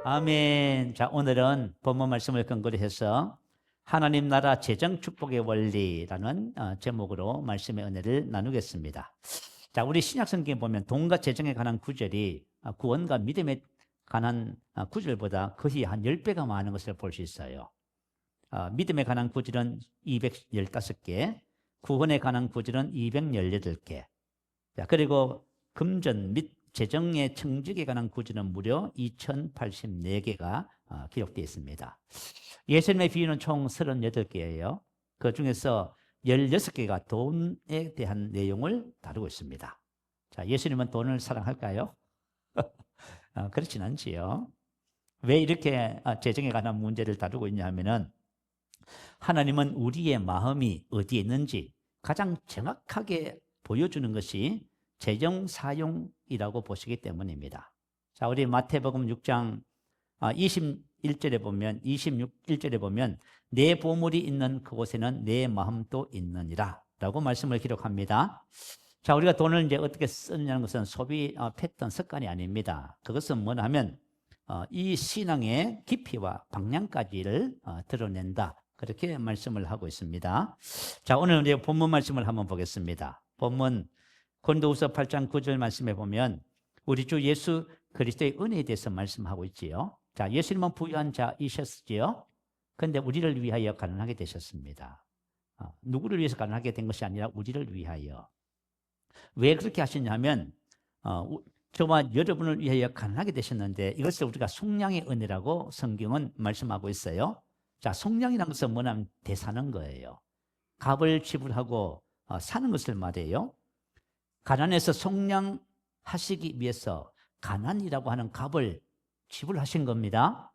아멘. 자, 오늘은 본문 말씀을 근거로 해서 하나님 나라 재정 축복의 원리라는 제목으로 말씀의 은혜를 나누겠습니다. 자, 우리 신약 성경에 보면 돈과 재정에 관한 구절이 구원과 믿음에 관한 구절보다 거의 한 10배가 많은 것을 볼 수 있어요. 믿음에 관한 구절은 215개, 구원에 관한 구절은 218개. 자, 그리고 금전 및 재정의 청직에 관한 구절은 무려 2084개가 기록되어 있습니다. 예수님의 비유는 총 38개예요. 그 중에서 16개가 돈에 대한 내용을 다루고 있습니다. 자, 예수님은 돈을 사랑할까요? 그렇진 않지요. 왜 이렇게 재정에 관한 문제를 다루고 있냐 하면은 하나님은 우리의 마음이 어디에 있는지 가장 정확하게 보여주는 것이 재정 사용이라고 보시기 때문입니다. 자, 우리 마태복음 6장 21절에 보면 26절에 보면 내 보물이 있는 그곳에는 내 마음도 있느니라 라고 말씀을 기록합니다. 자, 우리가 돈을 이제 어떻게 쓰느냐는 것은 소비 패턴 습관이 아닙니다. 그것은 뭐냐 하면 이 신앙의 깊이와 방향까지를 드러낸다. 그렇게 말씀을 하고 있습니다. 자, 오늘 이제 본문 말씀을 한번 보겠습니다. 본문 고린도후서 8장 9절 말씀에 보면 우리 주 예수 그리스도의 은혜에 대해서 말씀하고 있지요. 자, 예수님은 부유한 자이셨지요. 그런데 우리를 위하여 가난하게 되셨습니다. 누구를 위해서 가난하게 된 것이 아니라 우리를 위하여. 왜 그렇게 하셨냐면 저와 여러분을 위하여 가난하게 되셨는데 이것을 우리가 속량의 은혜라고 성경은 말씀하고 있어요. 자, 속량이라는 것은 뭐냐면 대사는 거예요. 값을 지불하고 사는 것을 말해요. 가난해서 속량하시기 위해서 가난이라고 하는 값을 지불하신 겁니다.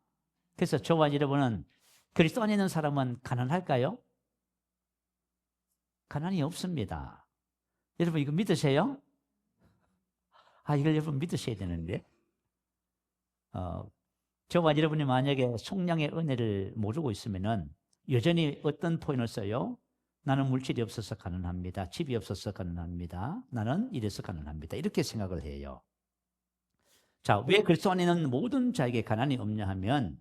그래서 저와 여러분은 그리스도 안에 있는 사람은 가난할까요? 가난이 없습니다. 여러분 이거 믿으세요? 이걸 여러분 믿으셔야 되는데 저와 여러분이 만약에 속량의 은혜를 모르고 있으면은 여전히 어떤 표현을 써요? 나는 물질이 없어서 가난합니다. 집이 없어서 가난합니다. 나는 이래서 가난합니다. 이렇게 생각을 해요. 자, 왜 그리스도 안에 있는 모든 자에게 가난이 없냐 하면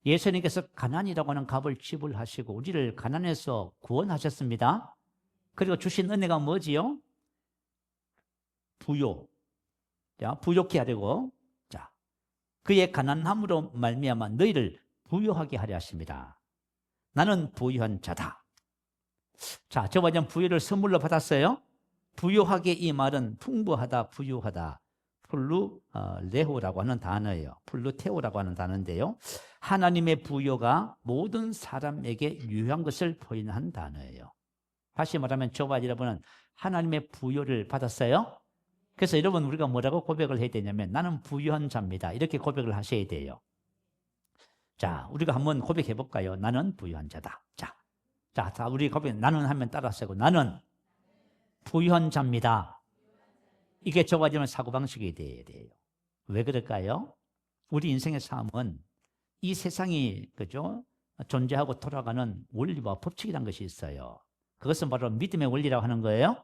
예수님께서 가난이라고 하는 값을 지불하시고 우리를 가난에서 구원하셨습니다. 그리고 주신 은혜가 뭐지요? 부요. 자, 부요케 하려고 자, 그의 가난함으로 말미암아 너희를 부요하게 하려 하십니다. 나는 부유한 자다. 자, 저와 좀 부유를 선물로 받았어요. 부유하게 이 말은 풍부하다, 부유하다. 플루레호라고 하는 단어예요. 플루테오라고 하는 단어인데요. 하나님의 부유가 모든 사람에게 유효한 것을 표현한 단어예요. 다시 말하면 저와 여러분은 하나님의 부유를 받았어요. 그래서 여러분 우리가 뭐라고 고백을 해야 되냐면 나는 부유한 자입니다. 이렇게 고백을 하셔야 돼요. 자, 우리가 한번 고백해 볼까요? 나는 부유한 자다. 자, 우리 고백 나는 하면 따라서 하고 나는 부유한 자입니다. 이게 저와 여러분의 사고방식이 돼야 돼요. 왜 그럴까요? 우리 인생의 삶은 이 세상이 그죠? 존재하고 돌아가는 원리와 법칙이라는 것이 있어요. 그것은 바로 믿음의 원리라고 하는 거예요.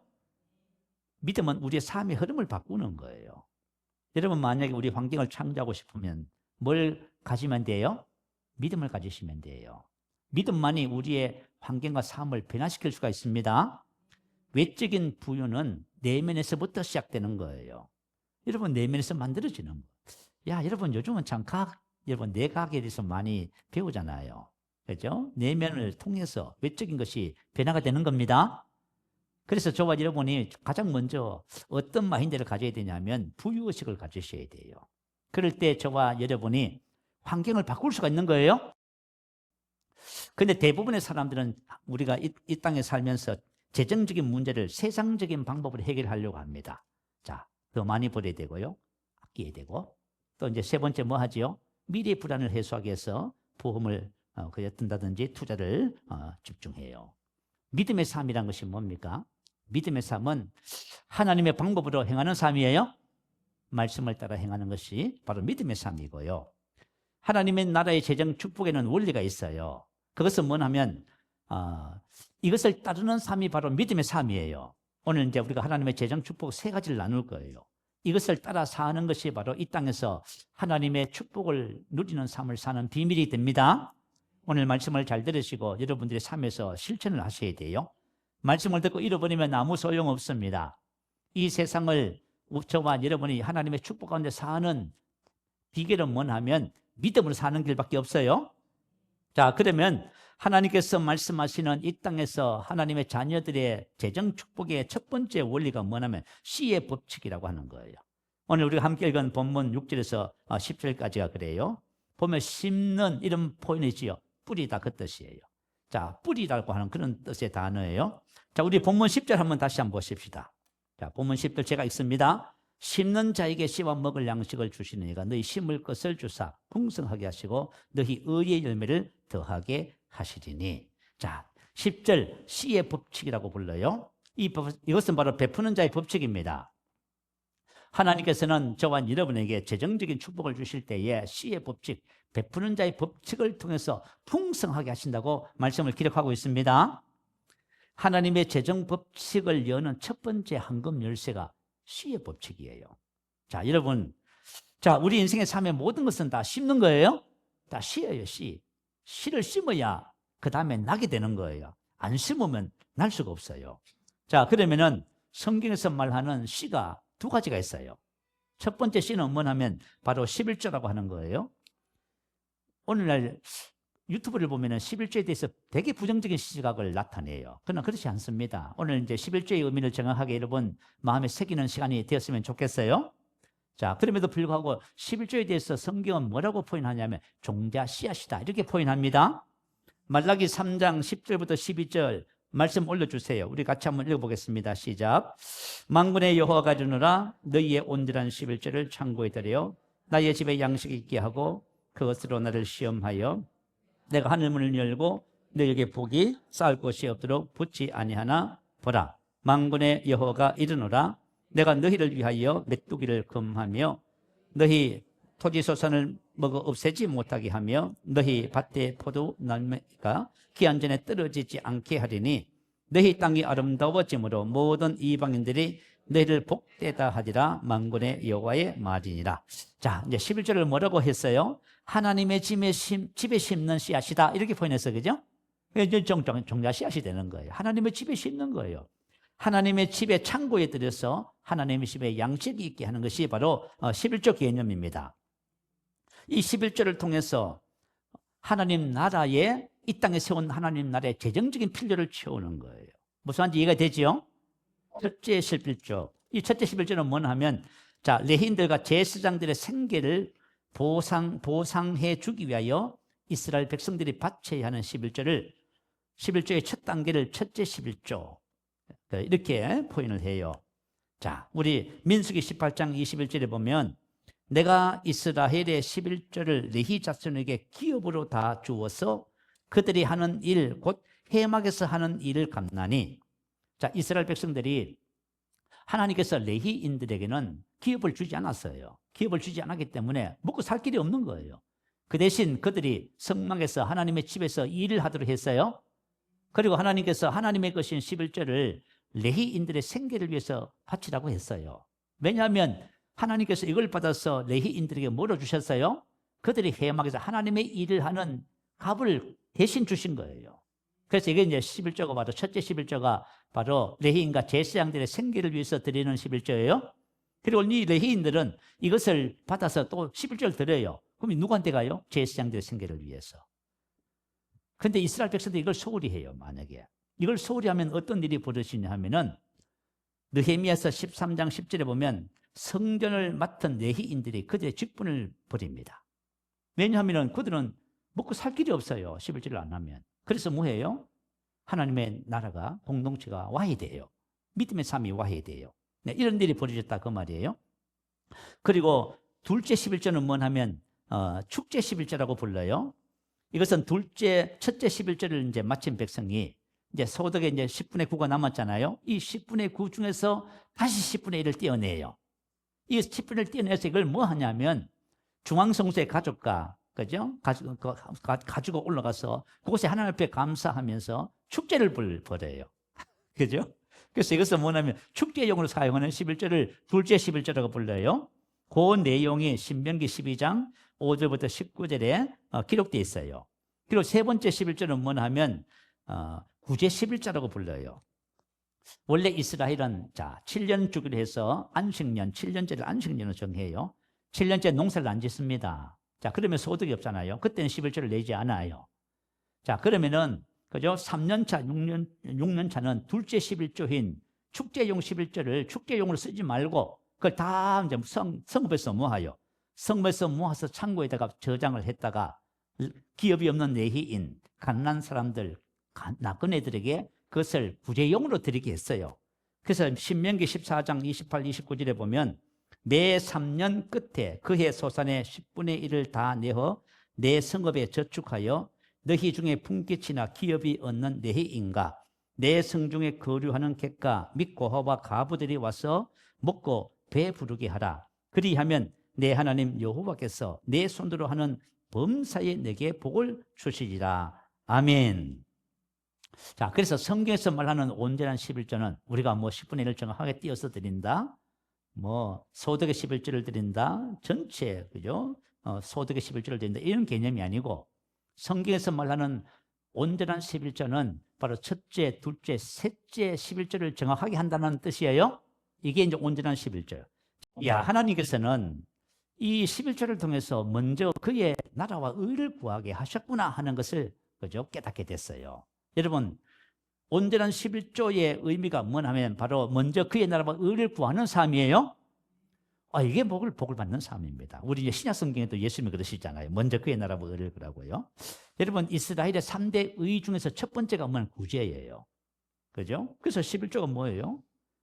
믿음은 우리의 삶의 흐름을 바꾸는 거예요. 여러분 만약에 우리 환경을 창조하고 싶으면 뭘 가지면 돼요? 믿음을 가지시면 돼요. 믿음만이 우리의 환경과 삶을 변화시킬 수가 있습니다. 외적인 부유는 내면에서부터 시작되는 거예요. 여러분 내면에서 만들어지는 거예요. 야, 여러분 요즘은 참 여러분 내각에 대해서 많이 배우잖아요. 그렇죠? 내면을 통해서 외적인 것이 변화가 되는 겁니다. 그래서 저와 여러분이 가장 먼저 어떤 마인드를 가져야 되냐면 부유의식을 가지셔야 돼요. 그럴 때 저와 여러분이 환경을 바꿀 수가 있는 거예요. 그런데 대부분의 사람들은 우리가 이 땅에 살면서 재정적인 문제를 세상적인 방법으로 해결하려고 합니다. 자, 더 많이 벌어야 되고요. 아껴야 되고. 또 이제 세 번째 뭐 하지요? 미래 불안을 해소하기 위해서 보험을 든다든지 투자를 집중해요. 믿음의 삶이란 것이 뭡니까? 믿음의 삶은 하나님의 방법으로 행하는 삶이에요. 말씀을 따라 행하는 것이 바로 믿음의 삶이고요. 하나님의 나라의 재정 축복에는 원리가 있어요. 그것은 뭐냐면 이것을 따르는 삶이 바로 믿음의 삶이에요. 오늘 이제 우리가 하나님의 재정 축복 세 가지를 나눌 거예요. 이것을 따라 사는 것이 바로 이 땅에서 하나님의 축복을 누리는 삶을 사는 비밀이 됩니다. 오늘 말씀을 잘 들으시고 여러분들의 삶에서 실천을 하셔야 돼요. 말씀을 듣고 잃어버리면 아무 소용없습니다. 이 세상을 저와 여러분이 하나님의 축복 가운데 사는 비결은 뭐냐면 믿음으로 사는 길밖에 없어요. 자, 그러면 하나님께서 말씀하시는 이 땅에서 하나님의 자녀들의 재정 축복의 첫 번째 원리가 뭐냐면 씨의 법칙이라고 하는 거예요. 오늘 우리가 함께 읽은 본문 6절에서 10절까지가 그래요. 보면 심는 이런 표현이지요. 뿌리다 그 뜻이에요. 자, 뿌리라고 하는 그런 뜻의 단어예요. 자, 우리 본문 10절 한번 다시 한번 보십시다. 자, 본문 10절 제가 읽습니다. 심는 자에게 씨와 먹을 양식을 주시는 이가 너희 심을 것을 주사 풍성하게 하시고 너희 의의 열매를 더하게 하시리니. 자, 10절 씨의 법칙이라고 불러요. 이것은 바로 베푸는 자의 법칙입니다. 하나님께서는 저와 여러분에게 재정적인 축복을 주실 때에 씨의 법칙, 베푸는 자의 법칙을 통해서 풍성하게 하신다고 말씀을 기록하고 있습니다. 하나님의 재정 법칙을 여는 첫 번째 황금 열쇠가 씨의 법칙이에요. 자, 여러분, 자, 우리 인생의 삶의 모든 것은 다 심는 거예요. 다 씨예요, 씨. 씨를 심어야 그 다음에 나게 되는 거예요. 안 심으면 날 수가 없어요. 자, 그러면은 성경에서 말하는 씨가 두 가지가 있어요. 첫 번째 씨는 뭐냐면 바로 11조라고 하는 거예요. 오늘날 유튜브를 보면은 11조에 대해서 되게 부정적인 시각을 나타내요. 그러나 그렇지 않습니다. 오늘 이제 11조의 의미를 정확하게 여러분 마음에 새기는 시간이 되었으면 좋겠어요. 자, 그럼에도 불구하고 11조에 대해서 성경은 뭐라고 표현하냐면 종자 씨앗이다 이렇게 표현합니다. 말라기 3장 10절부터 12절 말씀 올려주세요. 우리 같이 한번 읽어보겠습니다. 시작. 만군의 여호와가 이르노라 너희의 온전한 11조를 창고에 들여 나의 집에 양식이 있게 하고 그것으로 나를 시험하여 내가 하늘문을 열고 너희에게 복이 쌓을 곳이 없도록 붙지 아니하나 보라. 만군의 여호와가 이르노라 내가 너희를 위하여 메뚜기를 금하며 너희 토지소산을 먹어 없애지 못하게 하며 너희 밭의 포도 날매가 기한 전에 떨어지지 않게 하리니 너희 땅이 아름다워짐으로 모든 이방인들이 너희를 복되다 하리라. 만군의 여호와의 말이니라. 자, 이제 11절을 뭐라고 했어요? 하나님의 집에 심는 씨앗이다 이렇게 표현했어요. 그죠? 이제 종자 씨앗이 되는 거예요. 하나님의 집에 심는 거예요. 하나님의 집에 창고에 들여서 하나님의 집에 양식이 있게 하는 것이 바로 11조 개념입니다. 이 11조를 통해서 하나님 나라에 이 땅에 세운 하나님 나라의 재정적인 필요를 채우는 거예요. 무슨 말인지 이해가 되죠? 첫째 11조. 이 첫째 11조는 뭐냐 하면 자, 레위인들과 제사장들의 생계를 보상해 주기 위하여 이스라엘 백성들이 바쳐야 하는 11조의 첫 단계를 첫째 11조 이렇게 표현을 해요. 자, 우리 민수기 18장 21절에 보면 내가 이스라엘의 11조를 레위 자손에게 기업으로 다 주어서 그들이 하는 일 곧 회막에서 하는 일을 갚나니. 자, 이스라엘 백성들이 하나님께서 레위인들에게는 기업을 주지 않았어요. 기업을 주지 않았기 때문에 먹고 살 길이 없는 거예요. 그 대신 그들이 성막에서 하나님의 집에서 일을 하도록 했어요. 그리고 하나님께서 하나님의 것인 11조를 레위인들의 생계를 위해서 바치라고 했어요. 왜냐하면 하나님께서 이걸 받아서 레위인들에게 뭐로 주셨어요? 그들이 회막에서 하나님의 일을 하는 값을 대신 주신 거예요. 그래서 이게 이제 11조가 바로 첫째 11조가 바로 레위인과 제사장들의 생계를 위해서 드리는 11조예요. 그리고 이 레위인들은 이것을 받아서 또 11조를 드려요. 그럼 누구한테 가요? 제사장들의 생계를 위해서. 그런데 이스라엘 백성들이 이걸 소홀히 해요. 만약에 이걸 소홀히 하면 어떤 일이 벌어지냐 하면은 느헤미야서 13장 10절에 보면 성전을 맡은 레위인들이 그들의 직분을 버립니다. 왜냐하면 그들은 먹고 살 길이 없어요. 11절을 안 하면. 그래서 뭐예요? 하나님의 나라가 공동체가 와야 돼요. 믿음의 삶이 와야 돼요. 네, 이런 일이 벌어졌다 그 말이에요. 그리고 둘째 11조는 뭐냐면 축제 11조라고 불러요. 이것은 첫째 11조를 이제 마친 백성이 이제 소득의 이제 10분의 9가 남았잖아요. 이 10분의 9 중에서 다시 10분의 1을 떼어내요. 이 10분의 1을 떼어내서 이걸 뭐 하냐면 중앙성소의 가족과 그죠? 가지고 올라가서 그곳에 하나님 앞에 감사하면서 축제를 벌여요. 그죠? 그래서 이것은 뭐냐면 축제용으로 사용하는 11절을 둘째 11절이라고 불러요. 그 내용이 신명기 12장 5절부터 19절에 기록되어 있어요. 그리고 세 번째 11절은 뭐냐면 구제 11절이라고 불러요. 원래 이스라엘은 7년 주기로 해서 안식년, 7년째를 안식년으로 정해요. 7년째 농사를 안 짓습니다. 그러면 소득이 없잖아요. 그때는 11절을 내지 않아요. 그러면은 그죠? 3년차, 6년차는 둘째 11조인 축제용 11절을 축제용으로 쓰지 말고 그걸 다 이제 성읍에서 모아요. 성읍에서 모아서 창고에다가 저장을 했다가 기업이 없는 내희인 가난한 사람들, 나그네들에게 그것을 구제용으로 드리게 했어요. 그래서 신명기 14장 28, 29절에 보면 매 3년 끝에 그해 소산의 10분의 1을 다 내어 내 성읍에 저축하여 너희 중에 풍기치나 기업이 없는 내희인가 내 성중에 거류하는 객가 및 고아와 가부들이 와서 먹고 배부르게 하라. 그리하면 내 하나님 여호와께서 내 손으로 하는 범사에 내게 복을 주시리라. 아멘. 그래서 성경에서 말하는 온전한 11조는 우리가 뭐 10분의 1을 정확하게 띄어서 드린다, 뭐 소득의 11조를 드린다, 전체 그죠? 소득의 11조를 드린다, 이런 개념이 아니고 성경에서 말하는 온전한 11조는 바로 첫째, 둘째, 셋째 11조를 정확하게 한다는 뜻이에요. 이게 이제 온전한 11조예요. 하나님께서는 이 11조를 통해서 먼저 그의 나라와 의를 구하게 하셨구나 하는 것을 그죠? 깨닫게 됐어요. 여러분, 온전한 11조의 의미가 뭐냐면 바로 먼저 그의 나라와 의를 구하는 삶이에요. 이게 복을 받는 삶입니다. 우리 이제 신약 성경에도 예수님이 그러시잖아요. 먼저 그의 나라와 의를 구하고요. 여러분, 이스라엘의 3대 의 중에서 첫 번째가 뭐냐면 구제예요. 그죠? 그래서 11조가 뭐예요?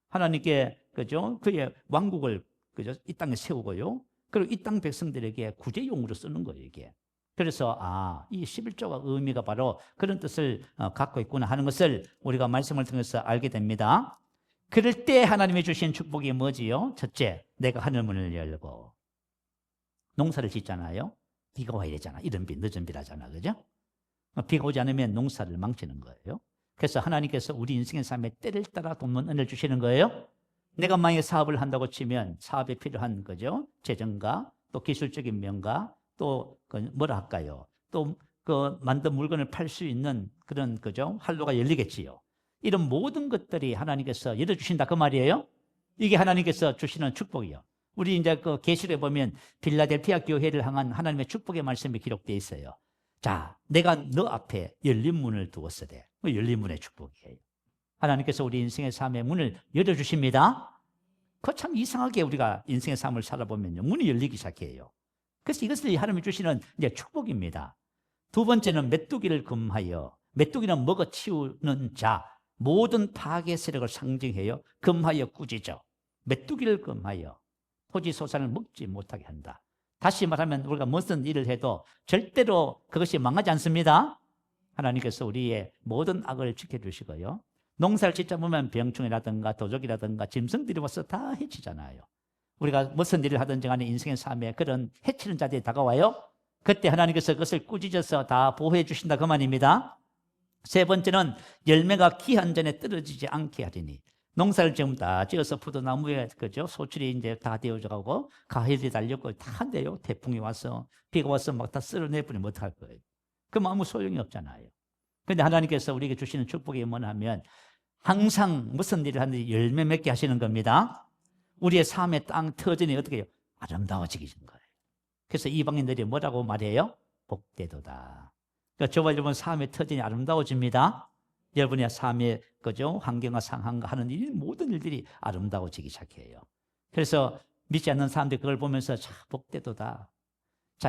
하나님께 그죠? 그의 왕국을 그죠? 이 땅에 세우고요. 그리고 이 땅 백성들에게 구제용으로 쓰는 거예요, 이게. 그래서 이 11조가 의미가 바로 그런 뜻을 갖고 있구나 하는 것을 우리가 말씀을 통해서 알게 됩니다. 그럴 때 하나님이 주신 축복이 뭐지요? 첫째, 내가 하늘 문을 열고 농사를 짓잖아요. 비가 와야 되잖아. 이른 비, 늦은 비라잖아. 그죠? 비가 오지 않으면 농사를 망치는 거예요. 그래서 하나님께서 우리 인생의 삶에 때를 따라 돕는 은혜를 주시는 거예요. 내가 만약에 사업을 한다고 치면 사업에 필요한 거죠. 재정과 또 기술적인 면과 또 뭐라 할까요? 또 그 만든 물건을 팔 수 있는 그런 그죠? 활로가 열리겠지요. 이런 모든 것들이 하나님께서 열어주신다 그 말이에요. 이게 하나님께서 주시는 축복이요. 우리 이제 그 계시록에 보면 빌라델피아 교회를 향한 하나님의 축복의 말씀이 기록되어 있어요. 내가 너 앞에 열린 문을 두었으되, 열린 문의 축복이에요. 하나님께서 우리 인생의 삶의 문을 열어주십니다. 그 참 이상하게 우리가 인생의 삶을 살아보면요, 문이 열리기 시작해요. 그래서 이것을 하나님이 주시는 이제 축복입니다. 두 번째는 메뚜기를 금하여, 메뚜기는 먹어치우는 자, 모든 파괴 세력을 상징해요. 금하여 꾸짖어. 메뚜기를 금하여 토지 소산을 먹지 못하게 한다. 다시 말하면 우리가 무슨 일을 해도 절대로 그것이 망하지 않습니다. 하나님께서 우리의 모든 악을 지켜주시고요. 농사를 짓다 보면 병충해라든가 도적이라든가 짐승들이 와서 다 해치잖아요. 우리가 무슨 일을 하든지 간에 인생의 삶에 그런 해치는 자들이 다가와요. 그때 하나님께서 그것을 꾸짖어서 다 보호해 주신다 그 말입니다. 세 번째는 열매가 기한 전에 떨어지지 않게 하리니, 농사를 지금 다 지어서 포도나무에 그죠? 소출이 이제 다 되어져 가고 가을이 달렸고 다 한데요. 태풍이 와서 비가 와서 막 다 쓸어내버리면 어떡할 거예요? 그럼 아무 소용이 없잖아요. 그런데 하나님께서 우리에게 주시는 축복이 뭐냐면 항상 무슨 일을 하는지 열매 맺게 하시는 겁니다. 우리의 삶의 땅 터전이 어떻게 해요? 아름다워지게 하시는 거예요. 그래서 이방인들이 뭐라고 말해요? 복되도다. 그러니까 저와 여러분 삶의 터전이 아름다워집니다. 여러분의 삶의 그죠? 환경과 상황과 하는 일, 모든 일들이 아름다워지기 시작해요. 그래서 믿지 않는 사람들이 그걸 보면서 복되도다.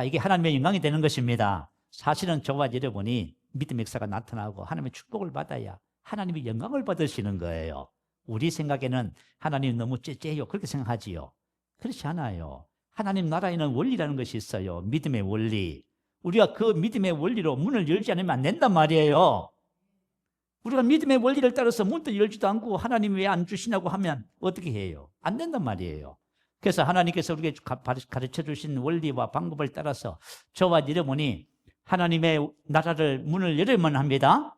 이게 하나님의 영광이 되는 것입니다. 사실은 저와 여러분이 믿음의 역사가 나타나고 하나님의 축복을 받아야 하나님의 영광을 받으시는 거예요. 우리 생각에는 하나님 너무 째째요 그렇게 생각하지요. 그렇지 않아요. 하나님 나라에는 원리라는 것이 있어요. 믿음의 원리. 우리가 그 믿음의 원리로 문을 열지 않으면 안 된단 말이에요. 우리가 믿음의 원리를 따라서 문도 열지도 않고 하나님이 왜 안 주시냐고 하면 어떻게 해요? 안 된단 말이에요. 그래서 하나님께서 우리에게 가르쳐 주신 원리와 방법을 따라서 저와 여러분이 하나님의 나라를 문을 열어야만 합니다.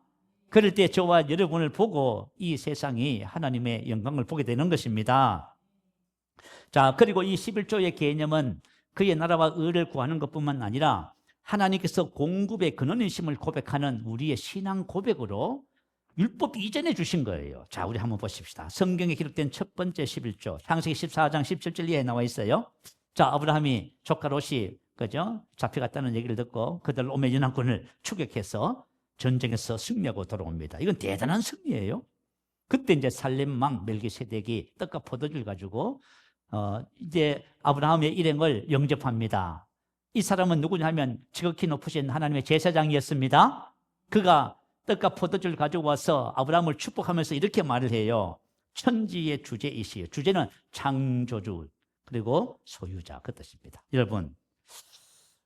그럴 때 저와 여러분을 보고 이 세상이 하나님의 영광을 보게 되는 것입니다. 자, 그리고 이 11조의 개념은 그의 나라와 의를 구하는 것뿐만 아니라 하나님께서 공급의 근원이심을 고백하는 우리의 신앙 고백으로 율법 이전에 주신 거예요. 자, 우리 한번 보십시다. 성경에 기록된 첫 번째 11조, 창세기 14장 17절 이하에 나와 있어요. 자, 아브라함이 조카 롯이 그죠? 잡혀갔다는 얘기를 듣고 그들 오매 연합군을 추격해서 전쟁에서 승리하고 돌아옵니다. 이건 대단한 승리예요. 그때 이제 살렘 왕 멜기세덱이 떡과 포도주를 가지고 이제 아브라함의 일행을 영접합니다. 이 사람은 누구냐면 지극히 높으신 하나님의 제사장이었습니다. 그가 떡과 포도주를 가지고 와서 아브라함을 축복하면서 이렇게 말을 해요. 천지의 주제이시여. 주제는 창조주 그리고 소유자 그 뜻입니다. 여러분,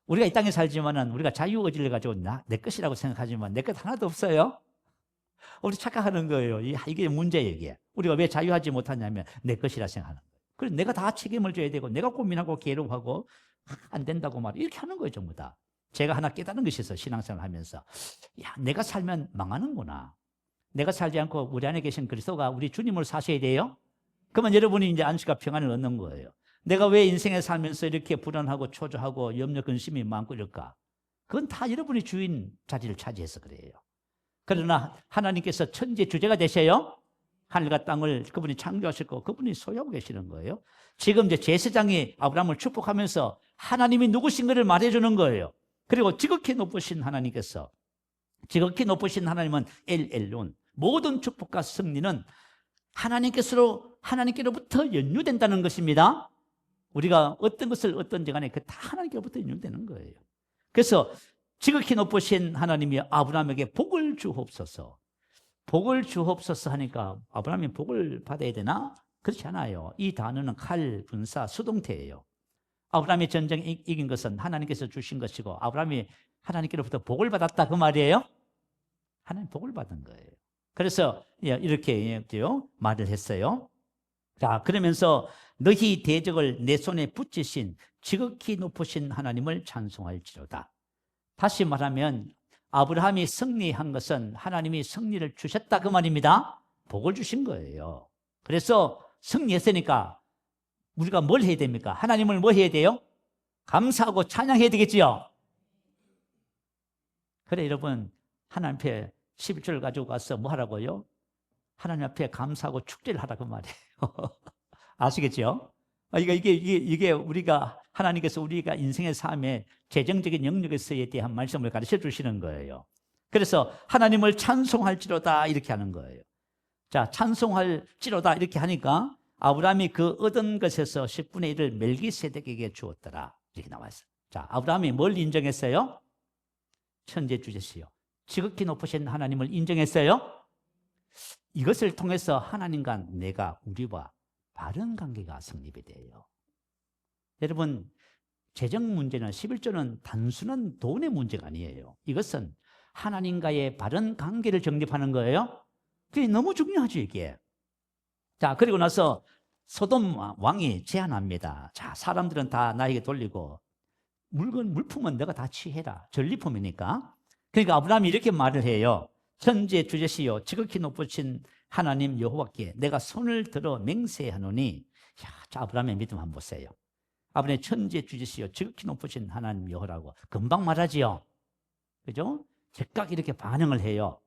우리가 이 땅에 살지만은 우리가 자유의지를 가지고 내 것이라고 생각하지만 내 것 하나도 없어요. 우리 착각하는 거예요. 이게 문제예요. 이게. 우리가 왜 자유하지 못하냐면 내 것이라 생각하는 거예요. 그래서 내가 다 책임을 져야 되고 내가 고민하고 괴로워하고 안 된다고 말 이렇게 하는 거예요. 전부 다. 제가 하나 깨달은 것이 있어요. 신앙생활 하면서. 야, 내가 살면 망하는구나. 내가 살지 않고 우리 안에 계신 그리스도가 우리 주님을 사셔야 돼요. 그러면 여러분이 이제 안식과 평안을 얻는 거예요. 내가 왜 인생에 살면서 이렇게 불안하고 초조하고 염려 근심이 많고 이럴까? 그건 다 여러분이 주인 자리를 차지해서 그래요. 그러나 하나님께서 천지의 주제가 되셔요. 하늘과 땅을 그분이 창조하셨고 그분이 소유하고 계시는 거예요. 지금 이제 제사장이 아브라함을 축복하면서 하나님이 누구신 것을 말해주는 거예요. 그리고 지극히 높으신 하나님께서, 지극히 높으신 하나님은 엘론, 모든 축복과 승리는 하나님께로부터 연유된다는 것입니다. 우리가 어떤 것을 어떤지 간에 그 다 하나님께로부터 연유되는 거예요. 그래서 지극히 높으신 하나님이 아브라함에게 복을 주옵소서. 복을 주옵소서 하니까 아브라함이 복을 받아야 되나? 그렇지 않아요. 이 단어는 칼, 분사, 수동태예요. 아브라함이 전쟁에 이긴 것은 하나님께서 주신 것이고 아브라함이 하나님께로부터 복을 받았다 그 말이에요. 하나님 복을 받은 거예요. 그래서 이렇게 말을 했어요. 자, 그러면서 너희 대적을 내 손에 붙이신 지극히 높으신 하나님을 찬송할지로다. 다시 말하면 아브라함이 승리한 것은 하나님이 승리를 주셨다 그 말입니다. 복을 주신 거예요. 그래서 승리했으니까 우리가 뭘 해야 됩니까? 하나님을 뭐 해야 돼요? 감사하고 찬양해야 되겠지요. 그래 여러분, 하나님 앞에 11조를 가지고 가서 뭐 하라고요? 하나님 앞에 감사하고 축제를 하라고 말이에요. 아시겠죠? 이게 우리가 하나님께서 우리가 인생의 삶에 재정적인 영역에서에 대한 말씀을 가르쳐 주시는 거예요. 그래서 하나님을 찬송할지로다 이렇게 하는 거예요. 자, 찬송할지로다 이렇게 하니까 아브라함이 그 얻은 것에서 10분의 1을 멜기세덱에게 주었더라 이렇게 나와 있어요. 자, 아브라함이 뭘 인정했어요? 천재 주제시요. 지극히 높으신 하나님을 인정했어요. 이것을 통해서 하나님과 내가 우리와 바른 관계가 성립이 돼요. 여러분, 재정 문제는 11조는 단순한 돈의 문제가 아니에요. 이것은 하나님과의 바른 관계를 정립하는 거예요. 그게 너무 중요하죠, 이게. 자, 그리고 나서 소돔 왕이 제안합니다. 자, 사람들은 다 나에게 돌리고 물품은 내가 다 취해라. 전리품이니까. 그러니까 아브라함이 이렇게 말을 해요. 천지의 주제시요 지극히 높으신 하나님 여호와께 내가 손을 들어 맹세하노니. 자, 아브라함의 믿음 한번 보세요. 아브라함의 천지의 주제시요 지극히 높으신 하나님 여호라고 금방 말하지요. 그죠? 즉각 이렇게 반응을 해요.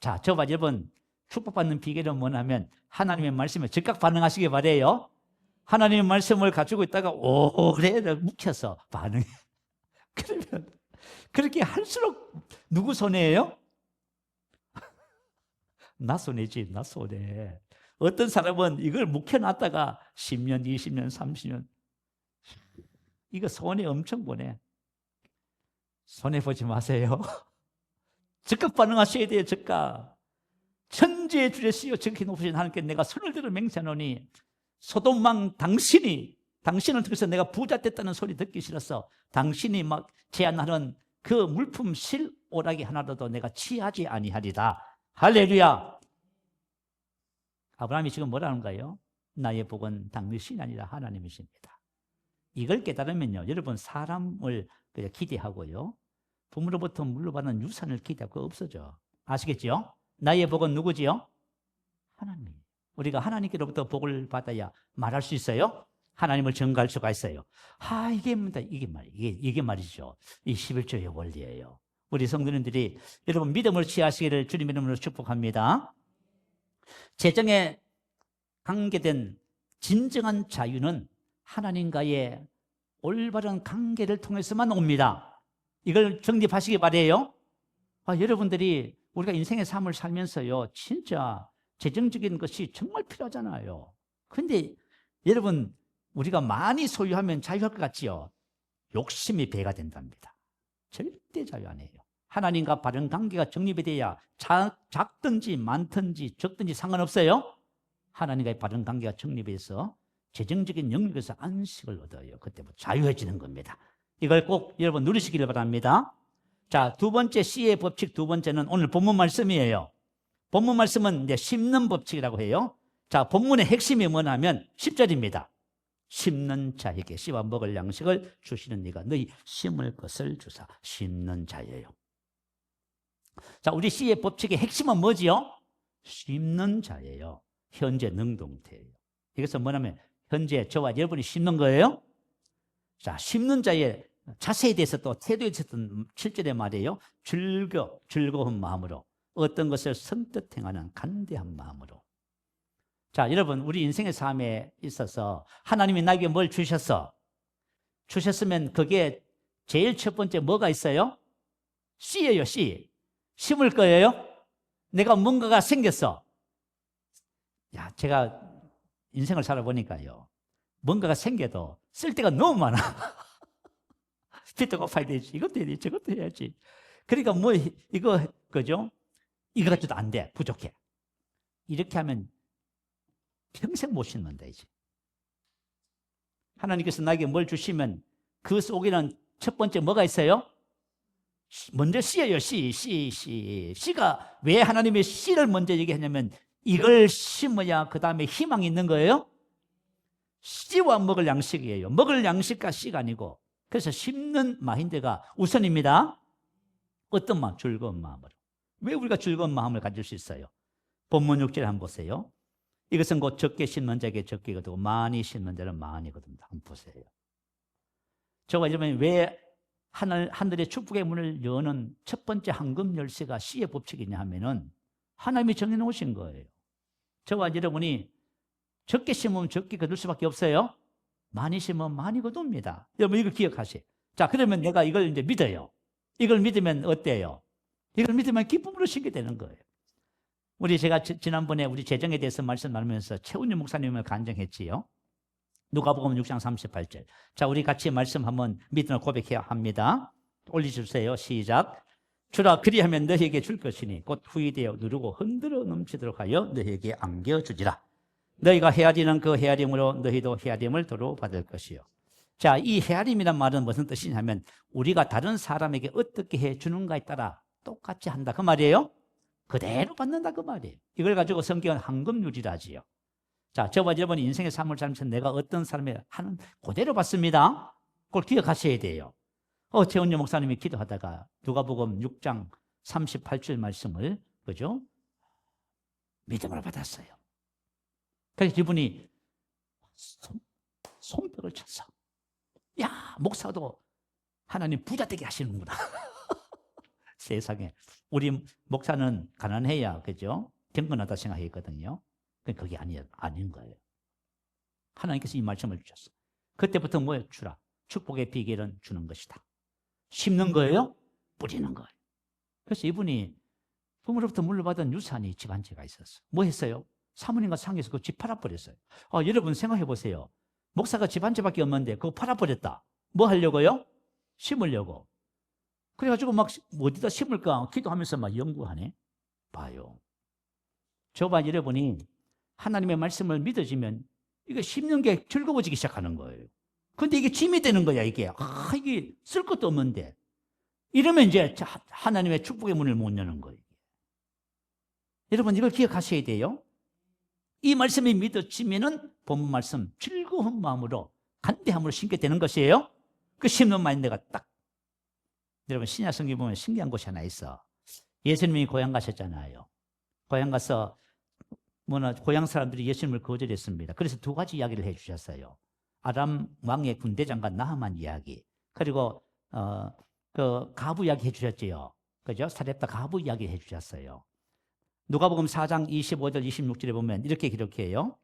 자, 저와 여러분 축복받는 비결은 뭐냐면 하나님의 말씀에 즉각 반응하시기 바래요. 하나님의 말씀을 가지고 있다가 오래 묵혀서 반응해. 그러면 그렇게 할수록 누구 손해예요? 나 손해지, 나 손해. 어떤 사람은 이걸 묵혀놨다가 10년, 20년, 30년 이거 손해 엄청 보내. 손해보지 마세요. 즉각 반응하셔야 돼요. 즉각. 천지의 주제시요 지극히 높으신 하나님께 내가 손을 들어 맹세하노니 소돔 왕 당신을 통해서 내가 부자 됐다는 소리 듣기 싫어서 당신이 막 제안하는 그 물품 실오라기 하나라도 내가 취하지 아니하리다. 할렐루야. 아브라함이 지금 뭐라는가요? 나의 복은 당신이 아니라 하나님이십니다. 이걸 깨달으면요, 여러분 사람을 기대하고요, 부모로부터 물려받은 유산을 기대하고 없어져. 아시겠죠? 나의 복은 누구지요? 하나님. 우리가 하나님께로부터 복을 받아야 말할 수 있어요? 하나님을 증거할 수가 있어요. 이게 뭡니다. 이게 말이죠. 이 11조의 원리예요. 우리 성도님들이 여러분 믿음을 취하시기를 주님의 이름으로 축복합니다. 재정에 관계된 진정한 자유는 하나님과의 올바른 관계를 통해서만 옵니다. 이걸 정립하시기 바래요. 여러분들이 우리가 인생의 삶을 살면서요, 진짜 재정적인 것이 정말 필요하잖아요. 그런데 여러분, 우리가 많이 소유하면 자유할 것 같지요? 욕심이 배가 된답니다. 절대 자유 안 해요. 하나님과 바른 관계가 정립이 돼야 작든지 많든지 적든지 상관없어요. 하나님과의 바른 관계가 정립해서 재정적인 영역에서 안식을 얻어요. 그때부터 자유해지는 겁니다. 이걸 꼭 여러분 누리시기를 바랍니다. 자, 두 번째 C의 법칙, 두 번째는 오늘 본문 말씀이에요. 본문 말씀은 이제 심는 법칙이라고 해요. 자, 본문의 핵심이 뭐냐면 10절입니다. 심는 자에게 씨와 먹을 양식을 주시는 네가 너희 심을 것을 주사. 심는 자예요. 자, 우리 C의 법칙의 핵심은 뭐지요? 심는 자예요. 현재 능동태예요. 이것은 뭐냐면 현재 저와 여러분이 심는 거예요. 자, 심는 자의 자세에 대해서 또 태도에 있었던 7절의 말이에요. 즐거운 마음으로 어떤 것을 선뜻 행하는 간대한 마음으로. 자, 여러분, 우리 인생의 삶에 있어서 하나님이 나에게 뭘 주셨어? 주셨으면 그게 제일 첫 번째 뭐가 있어요? 씨예요, 씨. 심을 거예요? 내가 뭔가가 생겼어. 야, 제가 인생을 살아보니까요, 뭔가가 생겨도 쓸 데가 너무 많아. 빚도 갚아야 되지, 이것도 해야 되지, 저것도 해야지. 그러니까 뭐 이거 그죠? 이거 가지고도 안 돼, 부족해. 이렇게 하면 평생 못 심는다 이제. 하나님께서 나에게 뭘 주시면 그 속에는 첫 번째 뭐가 있어요? 먼저 씨예요. 씨가 왜 하나님의 씨를 먼저 얘기하냐면 이걸 심어야 그 다음에 희망이 있는 거예요. 씨와 먹을 양식이에요. 먹을 양식과 씨가 아니고. 그래서 심는 마인드가 우선입니다. 어떤 마음? 즐거운 마음으로. 왜 우리가 즐거운 마음을 가질 수 있어요? 본문 6절 한번 보세요. 이것은 곧 적게 심는 자에게 적게 거두고 많이 심는 자는 많이 거둔다. 한번 보세요. 저와 여러분이 왜 하늘의 축복의 문을 여는 첫 번째 황금 열쇠가 씨의 법칙이냐 하면은 하나님이 정해놓으신 거예요. 저와 여러분이 적게 심으면 적게 거둘 수밖에 없어요. 많이 심으면 많이 거둡니다. 여러분 이걸 기억하세요. 자, 그러면 내가 이걸 이제 믿어요. 이걸 믿으면 어때요? 이걸 믿으면 기쁨으로 심게 되는 거예요. 제가 지난번에 우리 재정에 대해서 말씀 나누면서 최훈유 목사님을 간증했지요. 누가복음 6장 38절. 자, 우리 같이 말씀 한번 믿음으로 고백해야 합니다. 올려주세요. 시작. 주라 그리하면 너희에게 줄 것이니 곧 후이되어 누르고 흔들어 넘치도록 하여 너희에게 안겨주지라. 너희가 헤아리는 그 헤아림으로 너희도 헤아림을 도로 받을 것이요. 자, 이 헤아림이란 말은 무슨 뜻이냐면 우리가 다른 사람에게 어떻게 해주는가에 따라 똑같이 한다 그 말이에요. 그대로 받는다 그 말이에요. 이걸 가지고 성경은 황금률이라지요. 자, 저와 여러분이 인생의 삶을 살면서 내가 어떤 사람에게 하는 그대로 받습니다. 그걸 기억하셔야 돼요. 최은주 목사님이 기도하다가 누가복음 6장 38절 말씀을 그죠? 믿음으로 받았어요. 그래서 이분이 손뼉을 쳤어. 야, 목사도 하나님 부자 되게 하시는구나. 세상에. 우리 목사는 가난해야 그죠? 경건하다 생각했거든요. 그게 아닌 거예요. 하나님께서 이 말씀을 주셨어. 그때부터 뭐예요? 주라. 축복의 비결은 주는 것이다. 심는 거예요? 뿌리는 거예요. 그래서 이분이 부모로부터 물려받은 유산이 집 한 채가 있었어요. 뭐 했어요? 사모님과 상해서 그 집 팔아버렸어요. 여러분 생각해 보세요. 목사가 집 한 채밖에 없는데 그거 팔아버렸다. 뭐 하려고요? 심으려고. 그래가지고 막 어디다 심을까 기도하면서 막 연구하네. 봐요. 저와 여러분이 하나님의 말씀을 믿어지면 이게 심는 게 즐거워지기 시작하는 거예요. 근데 이게 짐이 되는 거야, 이게. 이게 쓸 것도 없는데. 이러면 이제 하나님의 축복의 문을 못 여는 거예요. 여러분, 이걸 기억하셔야 돼요. 이 말씀이 믿어지면은 본문 말씀 즐거운 마음으로 간대함으로 심게 되는 것이에요. 그 심는 마인드가 딱. 여러분, 신약 성경 보면 신기한 곳이 하나 있어. 예수님이 고향 가셨잖아요. 고향 가서 고향 사람들이 예수님을 거절했습니다. 그래서 두 가지 이야기를 해주셨어요. 아람 왕의 군대장관 나하만 이야기, 그리고 그 가부 이야기 해주셨지요. 그죠? 사렙다 가부 이야기 해주셨어요. 누가복음 4장 25절 26절에 보면 이렇게 기록해요.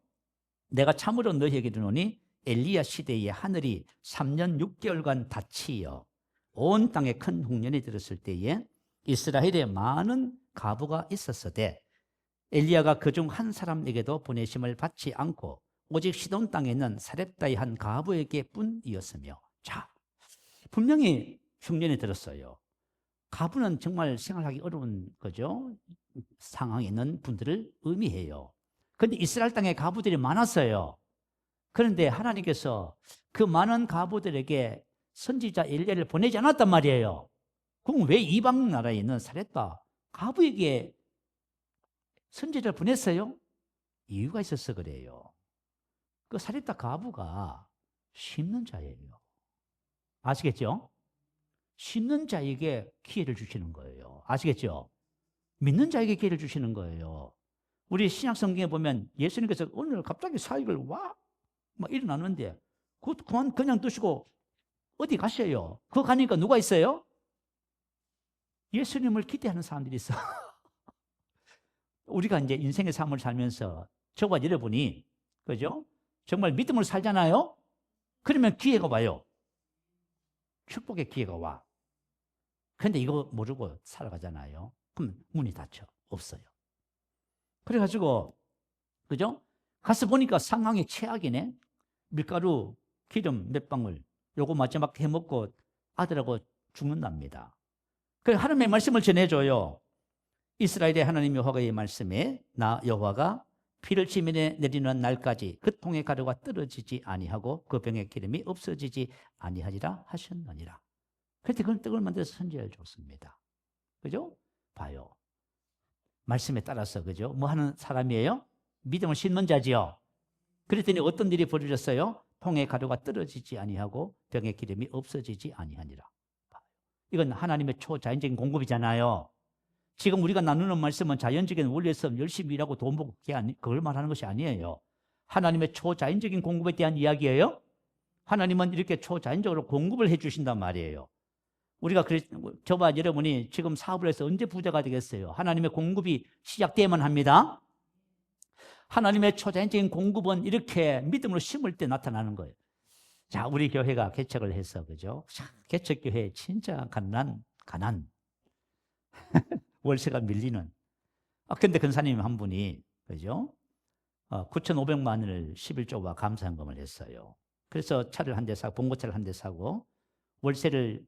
내가 참으로 너희에게 이르노니 엘리야 시대에 하늘이 3년 6개월간 닫히어 온 땅에 큰 흉년이 들었을 때에 이스라엘에 많은 가부가 있었으되 엘리야가 그중 한 사람에게도 보내심을 받지 않고 오직 시돈 땅에 있는 사렙다의 한 가부에게 뿐이었으며. 자, 분명히 흉년이 들었어요. 가부는 정말 생활하기 어려운 거죠. 상황에 있는 분들을 의미해요. 그런데 이스라엘 땅에 가부들이 많았어요. 그런데 하나님께서 그 많은 가부들에게 선지자 엘리야를 보내지 않았단 말이에요. 그럼 왜 이방 나라에 있는 사렙다 가부에게 선지자를 보냈어요? 이유가 있어서 그래요. 그 사렙다 가부가 심는 자예요. 아시겠죠? 심는 자에게 기회를 주시는 거예요. 아시겠죠? 믿는 자에게 기회를 주시는 거예요. 우리 신약 성경에 보면 예수님께서 오늘 갑자기 사역을 막 일어나는데 그냥 두시고 어디 가셔요? 그거 가니까 누가 있어요? 예수님을 기대하는 사람들이 있어. 우리가 이제 인생의 삶을 살면서 저와 여러분이, 그죠? 정말 믿음으로 살잖아요? 그러면 기회가 와요. 축복의 기회가 와. 그런데 이거 모르고 살아가잖아요. 그럼 문이 닫혀. 없어요. 그래가지고, 그죠? 가서 보니까 상황이 최악이네. 밀가루, 기름 몇 방울, 요거 마지막 해먹고 아들하고 죽는답니다. 그래서 하나님의 말씀을 전해줘요. 이스라엘의 하나님 여호와의 말씀에 나 여호와가 피를 지면에 내리는 날까지 그 통의 가루가 떨어지지 아니하고 그 병의 기름이 없어지지 아니하리라 하셨느니라. 그런데 그건 떡을 만들어서 선지자를 줬습니다. 그죠? 봐요. 말씀에 따라서, 그죠? 뭐 하는 사람이에요? 믿음을 심는 자지요. 그랬더니 어떤 일이 벌어졌어요? 통의 가루가 떨어지지 아니하고 병의 기름이 없어지지 아니하니라. 이건 하나님의 초자연적인 공급이잖아요. 지금 우리가 나누는 말씀은 자연적인 원리에서 열심히 일하고 돈 벌고 그걸 말하는 것이 아니에요. 하나님의 초자연적인 공급에 대한 이야기예요. 하나님은 이렇게 초자연적으로 공급을 해 주신단 말이에요. 우리가 저와 여러분이 지금 사업을 해서 언제 부자가 되겠어요? 하나님의 공급이 시작돼야만 합니다. 하나님의 초자연적인 공급은 이렇게 믿음으로 심을 때 나타나는 거예요. 자, 우리 교회가 개척을 해서, 그죠? 개척교회 진짜 가난. 월세가 밀리는. 근데 근사님 한 분이, 그죠? 9,500만 원을 11조와 감사헌금을 했어요. 그래서 차를 한 대 사고, 봉고차를 한 대 사고, 월세를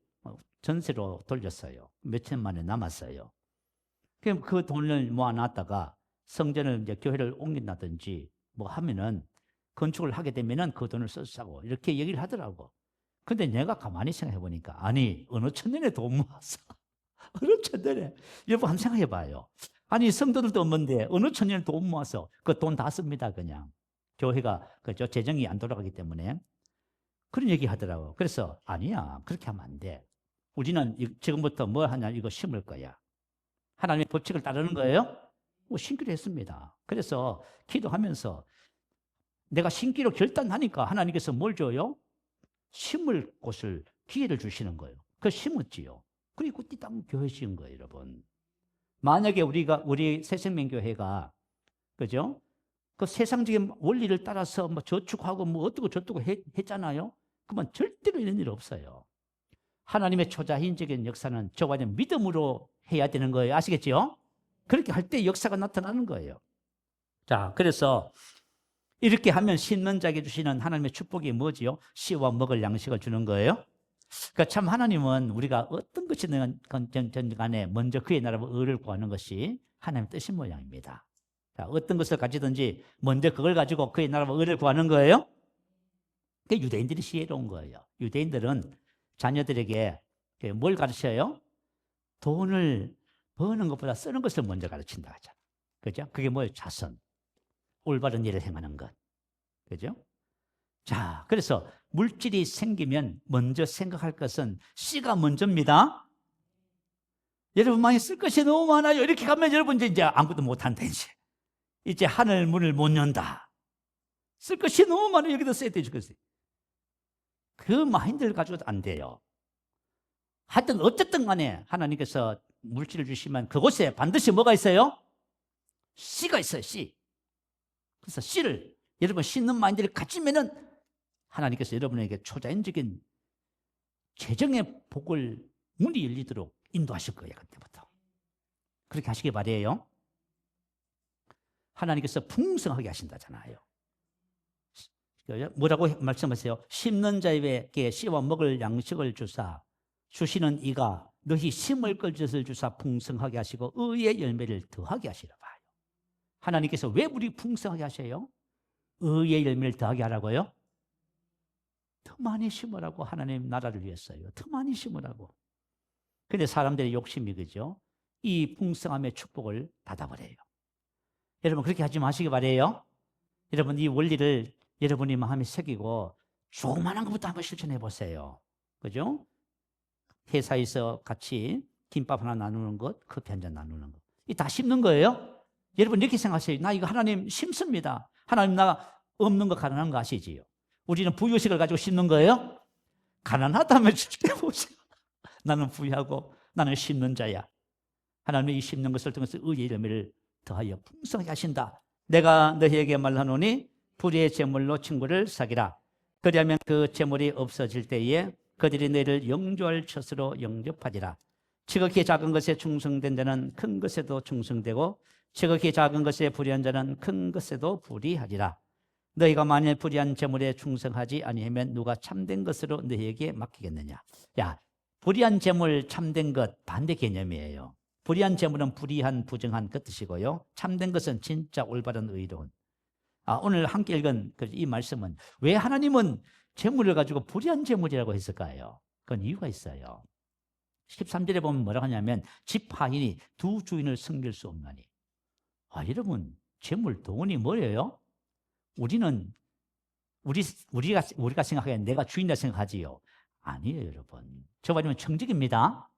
전세로 돌렸어요. 몇천만 원 남았어요. 그럼 그 돈을 모아놨다가 성전을 이제 교회를 옮긴다든지 뭐 하면은 건축을 하게 되면은 그 돈을 써서 사고 이렇게 얘기를 하더라고. 근데 내가 가만히 생각해 보니까 아니, 어느 천년에 돈 모았어? 어느 천년에? 여러분 한번 생각해 봐요. 아니, 성도들도 없는데 어느 천년에 돈 모아서 그 돈 다 씁니다, 그냥. 교회가 그죠? 재정이 안 돌아가기 때문에. 그런 얘기 하더라고. 그래서 아니야, 그렇게 하면 안 돼. 우리는 지금부터 뭐 하냐, 이거 심을 거야. 하나님의 법칙을 따르는 거예요? 뭐 심기로 했습니다. 그래서 기도하면서 내가 심기로 결단하니까 하나님께서 뭘 줘요? 심을 곳을, 기회를 주시는 거예요. 그 심었지요. 그리고 그 땅 교회 지은 거예요, 여러분. 만약에 우리 새생명교회가, 그죠? 그 세상적인 원리를 따라서 뭐 저축하고 뭐 어떻고 저떻고 했잖아요. 그러면 절대로 이런 일 없어요. 하나님의 초자연적인 역사는 저와 믿음으로 해야 되는 거예요. 아시겠죠? 그렇게 할 때 역사가 나타나는 거예요. 자, 그래서 이렇게 하면 심는 자에게 주시는 하나님의 축복이 뭐지요? 씨와 먹을 양식을 주는 거예요. 그러니까 참 하나님은 우리가 어떤 것이든 간에 먼저 그의 나라와 의를 구하는 것이 하나님의 뜻인 모양입니다. 자, 어떤 것을 가지든지 먼저 그걸 가지고 그의 나라와 의를 구하는 거예요. 그게 유대인들이 지혜로운 거예요. 유대인들은 자녀들에게 뭘 가르쳐요? 돈을 버는 것보다 쓰는 것을 먼저 가르친다 하잖아. 그죠? 그게 뭐예요? 자선. 올바른 일을 행하는 것. 그죠? 자, 그래서 물질이 생기면 먼저 생각할 것은 씨가 먼저입니다. 여러분 많이 쓸 것이 너무 많아요. 이렇게 가면 여러분 이제 아무것도 못한다. 이제 하늘 문을 못 연다. 쓸 것이 너무 많아요. 여기다 써야 돼 죽겠어요. 그 마인드를 가지고도 안 돼요. 하여튼 어쨌든 간에 하나님께서 물질을 주시면 그곳에 반드시 뭐가 있어요? 씨가 있어요. 씨. 그래서 씨를 여러분 씻는 마인드를 가지면은 하나님께서 여러분에게 초자연적인 재정의 복을 문이 열리도록 인도하실 거예요. 그때부터. 그렇게 하시기 바래요. 하나님께서 풍성하게 하신다잖아요. 뭐라고 말씀하세요? 심는 자에게 씨와 먹을 양식을 주사 주시는 이가 너희 심을 것을 주사 풍성하게 하시고 의의 열매를 더하게 하시라 봐요. 하나님께서 왜 우리 풍성하게 하셔요? 의의 열매를 더하게 하라고요? 더 많이 심으라고. 하나님 나라를 위해서요. 더 많이 심으라고. 그런데 사람들의 욕심이 그죠? 이 풍성함의 축복을 닫아버려요. 여러분 그렇게 하지 마시기 바래요. 여러분 이 원리를 여러분이 마음에 새기고 조그마한 것부터 한번 실천해 보세요. 그죠? 회사에서 같이 김밥 하나 나누는 것, 커피 한 잔 나누는 것. 이 다 심는 거예요. 여러분 이렇게 생각하세요. 나 이거 하나님 심습니다. 하나님 나 없는 거 가난한 거 아시지요? 우리는 부유식을 가지고 심는 거예요. 가난하다면 주께 보세요. 나는 부유하고 나는 심는 자야. 하나님이 이 심는 것을 통해서 의의 열매를 더하여 풍성하게 하신다. 내가 너희에게 말하노니 불의의 제물로 친구를 사귀라. 그리하면 그 제물이 없어질 때에 그들이 너희를 영조할 처스로 영접하리라. 지극히 작은 것에 충성된 자는 큰 것에도 충성되고 지극히 작은 것에 불의한 자는 큰 것에도 불의하리라. 너희가 만일 불의한 제물에 충성하지 아니하면 누가 참된 것으로 너희에게 맡기겠느냐. 야, 불의한 제물, 참된 것 반대 개념이에요. 불의한 제물은 불의한, 부정한 그 뜻이고요. 참된 것은 진짜 올바른 의로운. 오늘 함께 읽은 이 말씀은 왜 하나님은 제물을 가지고 불의한 제물이라고 했을까요? 그건 이유가 있어요. 13절에 보면 뭐라고 하냐면 집 하인이 두 주인을 섬길 수 없나니. 여러분 제물 돈이 뭐예요? 우리가 생각하기엔 내가 주인이라 생각하지요. 아니에요, 여러분. 저 말이면 청직입니다.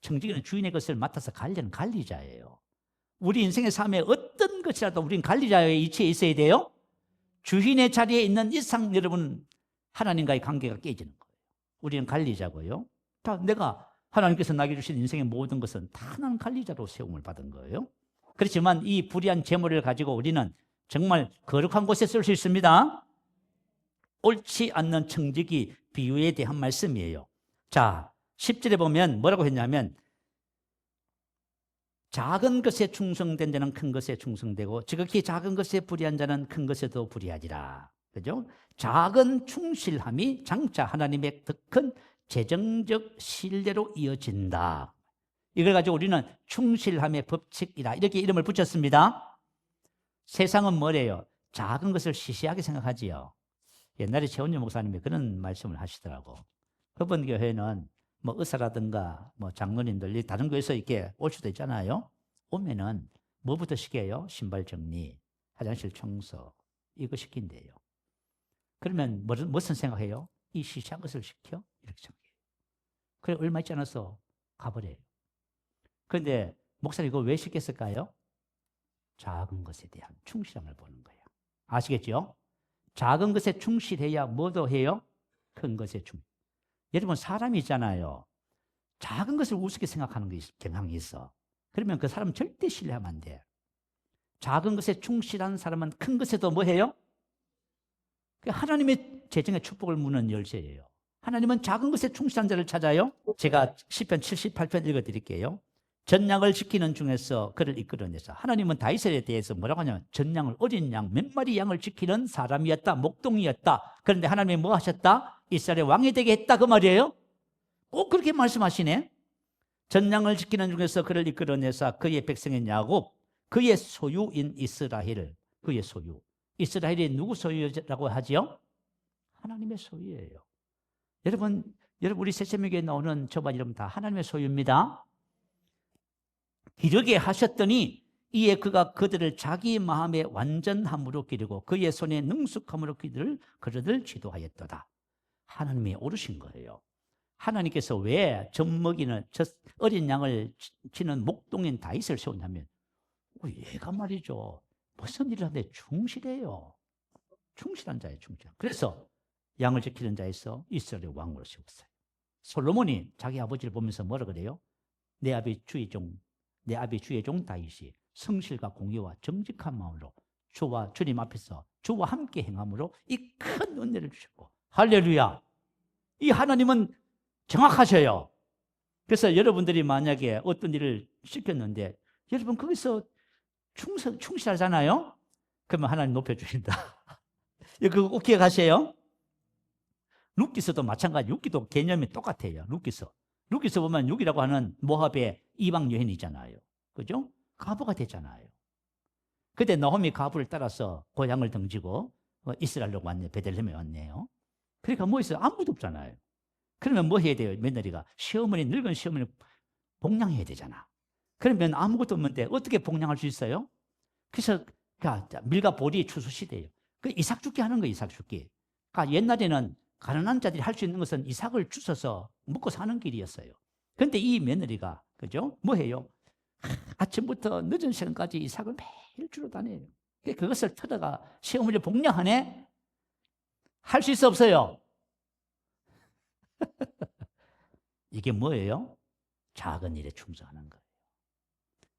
청직은 주인의 것을 맡아서 관리하는 관리자예요. 우리 인생의 삶에 어떤 것이라도 우리는 관리자의 위치에 있어야 돼요. 주인의 자리에 있는 이상 여러분 하나님과의 관계가 깨지는 거예요. 우리는 관리자고요. 내가 하나님께서 나에게 주신 인생의 모든 것은 다 나는 관리자로 세움을 받은 거예요. 그렇지만 이 불의한 재물을 가지고 우리는 정말 거룩한 곳에 쓸 수 있습니다. 옳지 않는 청직이 비유에 대한 말씀이에요. 자, 10절에 보면 뭐라고 했냐면 작은 것에 충성된 자는 큰 것에 충성되고 지극히 작은 것에 불의한 자는 큰 것에도 불의하리라. 그죠? 작은 충실함이 장차 하나님의 더 큰 재정적 신뢰로 이어진다. 이걸 가지고 우리는 충실함의 법칙이라 이렇게 이름을 붙였습니다. 세상은 뭐래요? 작은 것을 시시하게 생각하지요. 옛날에 최원주 목사님이 그런 말씀을 하시더라고. 법원교회는 뭐 의사라든가 뭐 장로님들 다른 교회에서 이렇게 올 수도 있잖아요. 오면은 뭐부터 시켜요? 신발 정리, 화장실 청소 이거 시킨대요. 그러면 무슨 생각해요? 이 시시한 것을 시켜? 이렇게 생각해요. 그래 얼마 있지 않아서 가버려요. 그런데 목사님 이거 왜 시켰을까요? 작은 것에 대한 충실함을 보는 거예요. 아시겠죠? 작은 것에 충실해야 뭐도 해요? 큰 것에 충실. 여러분 사람이 있잖아요. 작은 것을 우습게 생각하는 경향이 있어. 그러면 그 사람 절대 신뢰하면 안 돼. 작은 것에 충실한 사람은 큰 것에도 뭐 해요? 하나님의 재정의 축복을 무는 열쇠예요. 하나님은 작은 것에 충실한 자를 찾아요. 제가 시편 78편 읽어드릴게요. 전양을 지키는 중에서 그를 이끌어내서 하나님은 다윗에 대해서 뭐라고 하냐면 전양을 어린 양 몇 마리 양을 지키는 사람이었다. 목동이었다. 그런데 하나님이 뭐 하셨다? 이스라엘의 왕이 되게 했다 그 말이에요. 꼭 그렇게 말씀하시네. 전양을 지키는 중에서 그를 이끌어내서 그의 백성인 야곱 그의 소유인 이스라엘 그의 소유. 이스라엘이 누구 소유라고 하지요? 하나님의 소유예요. 여러분 우리 새세미교에 나오는 저반 이름 다 하나님의 소유입니다. 기르게 하셨더니 이에 그가 그들을 자기 마음의 완전함으로 기르고 그의 손에 능숙함으로 그들을 지도하였도다. 하나님이 오르신 거예요. 하나님께서 왜 젖먹이는 어린 양을 치는 목동인 다윗을 세웠냐면 얘가 말이죠. 무슨 일을 하는데 충실해요. 충실한 자예요, 충실. 그래서 양을 지키는 자에서 이스라엘의 왕으로 세웠어요. 솔로몬이 자기 아버지를 보면서 뭐라 그래요? 내 아비 주의 종 다윗이 성실과 공의와 정직한 마음으로 주와 주님 앞에서 주와 함께 행함으로 이 큰 은혜를 주셨고, 할렐루야. 이 하나님은 정확하셔요. 그래서 여러분들이 만약에 어떤 일을 시켰는데 여러분 거기서 충실하잖아요. 그러면 하나님 높여주신다. 그거 꼭 기억하세요. 룻기서도 마찬가지. 룻기도 개념이 똑같아요. 룻기서 보면 룻이라고 하는 모압의 이방 여인이잖아요. 그죠? 과부가 됐잖아요. 그때 나홈이 과부를 따라서 고향을 등지고 이스라엘로 왔네. 베들레헴에 왔네요. 그러니까 뭐 있어요? 아무도 없잖아요. 그러면 뭐 해야 돼요? 며느리가 늙은 시어머니 복양해야 되잖아. 그러면 아무것도 없는데 어떻게 복양할 수 있어요? 그래서 밀과 보리 추수 시대예요. 그 이삭 죽기 하는 거예요. 이삭 죽기. 그러니까 옛날에는 가난한 자들이 할 수 있는 것은 이삭을 주워서 먹고 사는 길이었어요. 그런데 이 며느리가 그죠? 뭐 해요? 아침부터 늦은 시간까지 이삭을 매일 주러 다녀요. 그것을 터다가 시어머니를 복양하네? 할 수 있어 없어요? 이게 뭐예요? 작은 일에 충성하는 거예요.